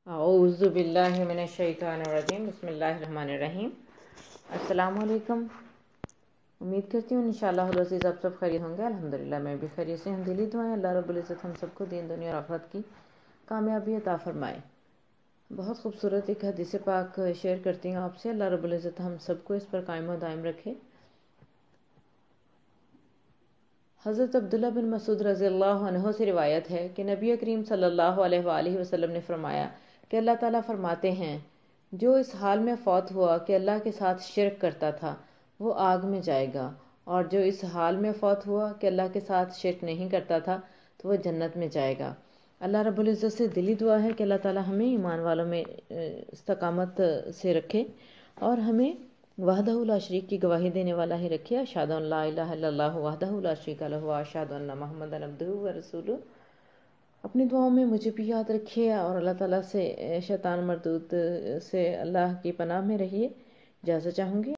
اعوذ باللہ من الشیطان الرجیم، بسم اللہ الرحمن الرحیم۔ السلام علیکم۔ امید کرتی ہوں انشاءاللہ العزیز آپ سب خیریت ہوں گے۔ الحمدللہ میں بھی خیریت سے ہوں۔ دلی دعائیں اللہ رب العزت ہم سب کو دین دنیا اور آخرت کی کامیابی عطا فرمائے۔ بہت خوبصورت ایک حدیث پاک شیئر کرتی ہوں آپ سے۔ اللہ رب العزت ہم سب کو اس پر قائم و دائم رکھے۔ حضرت عبداللہ بن مسعود رضی اللہ عنہ سے روایت ہے کہ نبی کریم صلی اللہ علیہ وآلہ وسلم نے فرمایا کہ اللہ تعالیٰ فرماتے ہیں، جو اس حال میں فوت ہوا کہ اللہ کے ساتھ شرک کرتا تھا وہ آگ میں جائے گا، اور جو اس حال میں فوت ہوا کہ اللہ کے ساتھ شرک نہیں کرتا تھا تو وہ جنت میں جائے گا۔ اللہ رب العزت سے دلی دعا ہے کہ اللہ تعالیٰ ہمیں ایمان والوں میں استقامت سے رکھے اور ہمیں وحدہ لا شریک کی گواہی دینے والا ہی رکھے۔ اشہد ان لا الہ الا اللہ وحدہ لا شریک لہ واشہد ان محمدا عبدہ ورسولہ۔ اپنی دعاؤں میں مجھے بھی یاد رکھیے اور اللہ تعالیٰ سے شیطان مردود سے اللہ کی پناہ میں رہیے۔ اجازت چاہوں گی۔